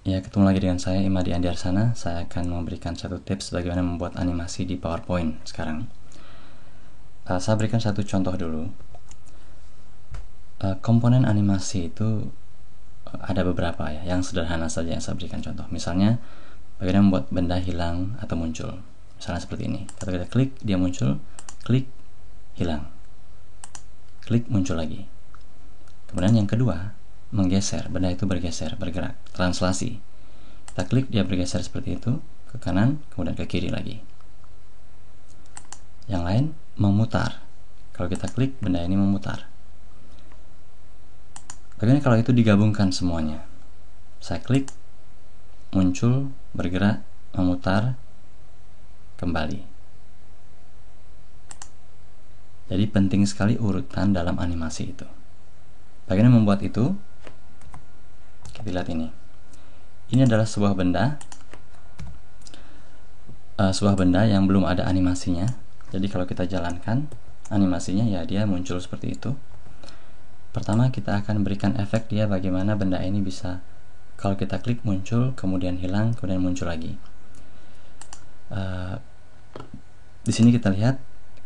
Ya, ketemu lagi dengan saya Imadi Andiarsana. Saya akan memberikan satu tips bagaimana membuat animasi di PowerPoint sekarang. Saya berikan satu contoh dulu. Komponen animasi itu ada beberapa ya, yang sederhana saja yang saya berikan contoh. Misalnya, bagaimana membuat benda hilang atau muncul. Misalnya seperti ini. Kalau kita klik, dia muncul, klik, hilang. Klik, muncul lagi. Kemudian yang kedua, menggeser, benda itu bergeser, bergerak, translasi. Kita klik, dia bergeser seperti itu, ke kanan, kemudian ke kiri lagi. Yang lain, memutar. Kalau kita klik, benda ini memutar. Bagaimana kalau itu digabungkan semuanya? Saya klik, muncul, bergerak, memutar, kembali. Jadi penting sekali urutan dalam animasi itu. Bagaimana membuat itu? Kita lihat ini. Ini adalah sebuah benda yang belum ada animasinya. Jadi kalau kita jalankan animasinya, ya dia muncul seperti itu. Pertama kita akan berikan efek dia bagaimana benda ini bisa, kalau kita klik muncul, kemudian hilang, kemudian muncul lagi. Di sini kita lihat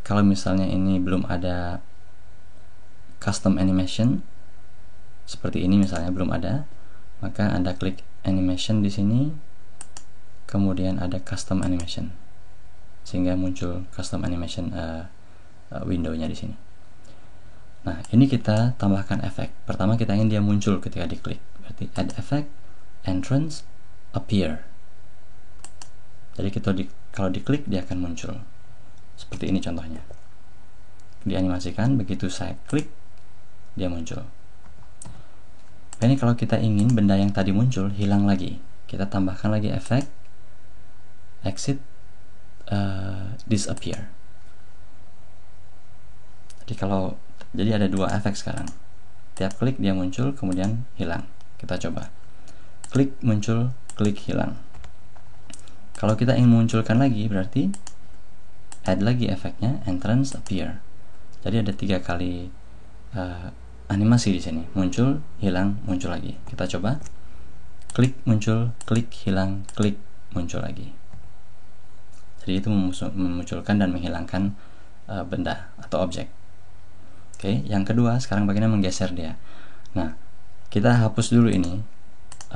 kalau misalnya ini belum ada custom animation seperti ini misalnya, belum ada, maka Anda klik animation di sini, kemudian ada custom animation, sehingga muncul custom animation window-nya di sini. Nah, ini kita tambahkan efek. Pertama kita ingin dia muncul ketika diklik, berarti add effect, entrance, appear. Jadi kalau diklik dia akan muncul. Seperti ini contohnya. Dianimasikan, begitu saya klik dia muncul. Ini kalau kita ingin benda yang tadi muncul hilang lagi, kita tambahkan lagi efek exit, disappear. Jadi ada dua efek sekarang. Tiap klik dia muncul, kemudian hilang. Kita coba. Klik muncul, klik hilang. Kalau kita ingin munculkan lagi, berarti add lagi efeknya entrance, appear. Jadi ada 3 kali animasi di sini. Muncul, hilang, muncul lagi. Kita coba. Klik muncul, klik hilang, klik muncul lagi. Jadi itu memunculkan dan menghilangkan benda atau objek. Oke, yang kedua sekarang bagaimana menggeser dia. Nah, kita hapus dulu ini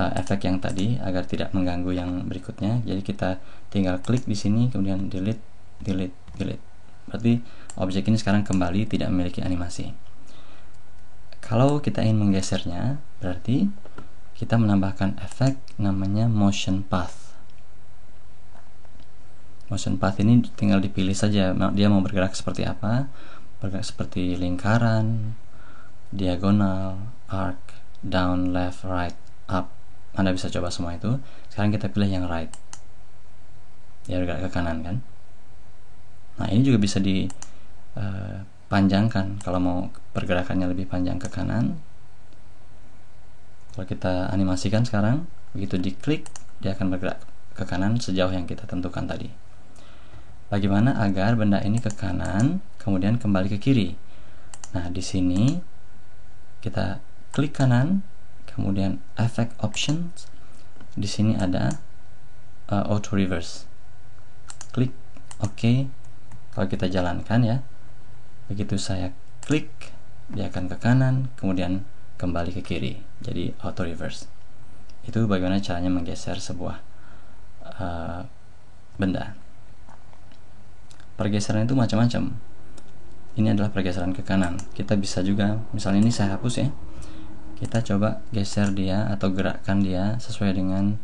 efek yang tadi agar tidak mengganggu yang berikutnya. Jadi kita tinggal klik di sini, kemudian delete, delete, delete. Berarti objek ini sekarang kembali tidak memiliki animasi. Kalau kita ingin menggesernya, berarti kita menambahkan efek namanya motion path. Motion path ini tinggal dipilih saja dia mau bergerak seperti apa. Bergerak seperti lingkaran, diagonal, arc, down, left, right, up. Anda bisa coba semua itu. Sekarang kita pilih yang right. Dia bergerak ke kanan kan. Nah, ini juga bisa dipanjangkan kalau mau pergerakannya lebih panjang ke kanan. Kalau kita animasikan sekarang, begitu diklik dia akan bergerak ke kanan sejauh yang kita tentukan tadi. Bagaimana agar benda ini ke kanan kemudian kembali ke kiri? Nah, di sini kita klik kanan, kemudian effect options. Di sini ada auto reverse. Klik OK. Kalau kita jalankan ya, begitu saya klik dia akan ke kanan, kemudian kembali ke kiri. Jadi auto reverse. Itu bagaimana caranya menggeser sebuah benda. Pergeseran itu macam-macam. Ini adalah pergeseran ke kanan. Kita bisa juga, misalnya ini saya hapus ya. Kita coba geser dia atau gerakkan dia sesuai dengan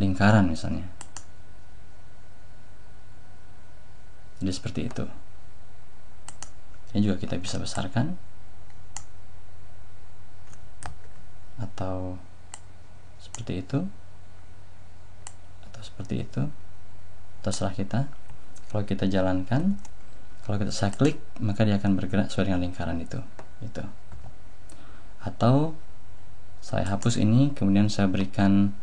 lingkaran misalnya. Jadi seperti itu. Ini juga kita bisa besarkan atau seperti itu, atau seperti itu. Terserah kita. Kalau kita jalankan, kalau saya klik, maka dia akan bergerak sesuai dengan lingkaran itu. Atau saya hapus ini, kemudian saya berikan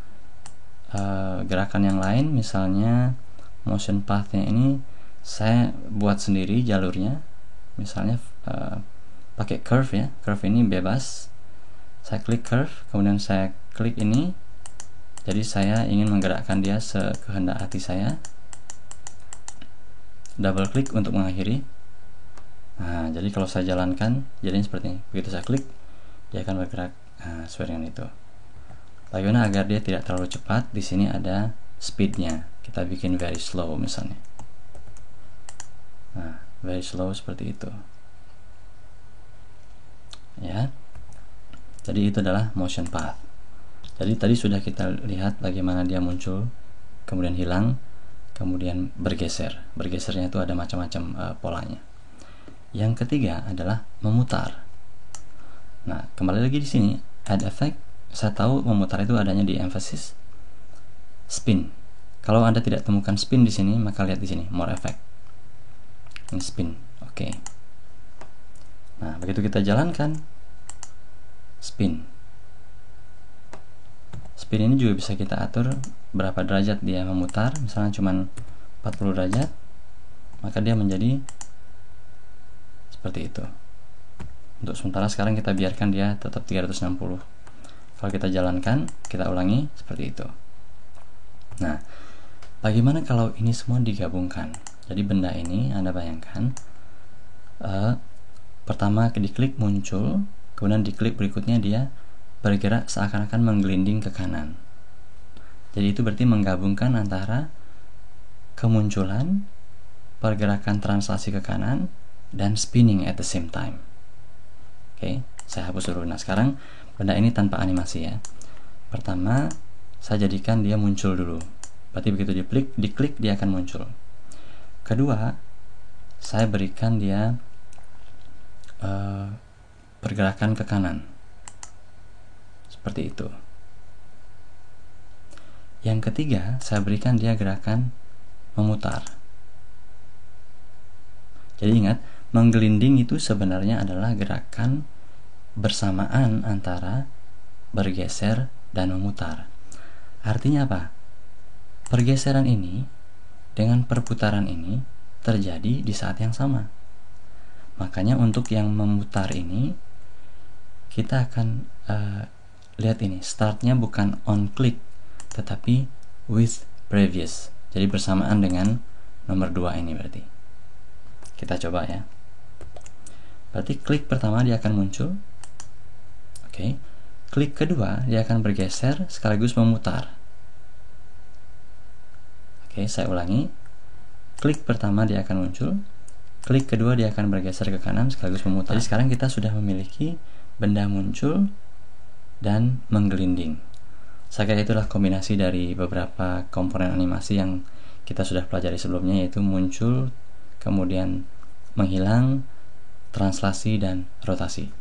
gerakan yang lain. Misalnya motion path-nya ini saya buat sendiri jalurnya. Misalnya pakai curve ya. Curve ini bebas. Saya klik curve, kemudian saya klik ini, Jadi saya ingin menggerakkan dia sekehendak hati saya. Double klik untuk mengakhiri. Nah, jadi kalau saya jalankan jadinya seperti ini. Begitu saya klik, dia akan bergerak sesuai dengan itu. Bagaimana agar dia tidak terlalu cepat? Di sini ada speednya. Kita bikin very slow misalnya. Nah, very slow seperti itu. Ya. Jadi itu adalah motion path. Jadi tadi sudah kita lihat bagaimana dia muncul, kemudian hilang, kemudian bergeser. Bergesernya itu ada macam-macam polanya. Yang ketiga adalah memutar. Nah, kembali lagi di sini add effect. Saya tahu memutar itu adanya di emphasis, spin. Kalau Anda tidak temukan spin di sini, maka lihat di sini more effect. Ini spin. Oke. Nah, begitu kita jalankan spin. Spin ini juga bisa kita atur berapa derajat dia memutar. Misalnya cuma 40 derajat, maka dia menjadi seperti itu. Untuk sementara sekarang kita biarkan dia tetap 360. Kalau kita jalankan, kita ulangi seperti itu. Nah, bagaimana kalau ini semua digabungkan? Jadi benda ini Anda bayangkan, pertama diklik muncul, kemudian diklik berikutnya dia bergerak seakan-akan menggelinding ke kanan. Jadi itu berarti menggabungkan antara kemunculan, pergerakan translasi ke kanan, dan spinning at the same time. Oke, saya hapus dulu. Nah, sekarang benda ini tanpa animasi ya. Pertama, saya jadikan dia muncul dulu. Berarti begitu diklik dia akan muncul. Kedua, saya berikan dia pergerakan ke kanan. Seperti itu. Yang ketiga, saya berikan dia gerakan memutar. Jadi ingat, menggelinding itu sebenarnya adalah gerakan bersamaan antara bergeser dan memutar. Artinya apa? Pergeseran ini dengan perputaran ini terjadi di saat yang sama. Makanya untuk yang memutar ini, kita akan lihat ini, startnya bukan on click, tetapi with previous. Jadi bersamaan dengan nomor 2 ini berarti. Kita coba ya. Berarti klik pertama dia akan muncul. Oke. Klik kedua dia akan bergeser sekaligus memutar. Oke, saya ulangi. Klik pertama dia akan muncul. Klik kedua dia akan bergeser ke kanan sekaligus memutar. Jadi sekarang kita sudah memiliki benda muncul dan menggelinding. Saya kira itulah kombinasi dari beberapa komponen animasi yang kita sudah pelajari sebelumnya, yaitu muncul, kemudian menghilang, translasi, dan rotasi.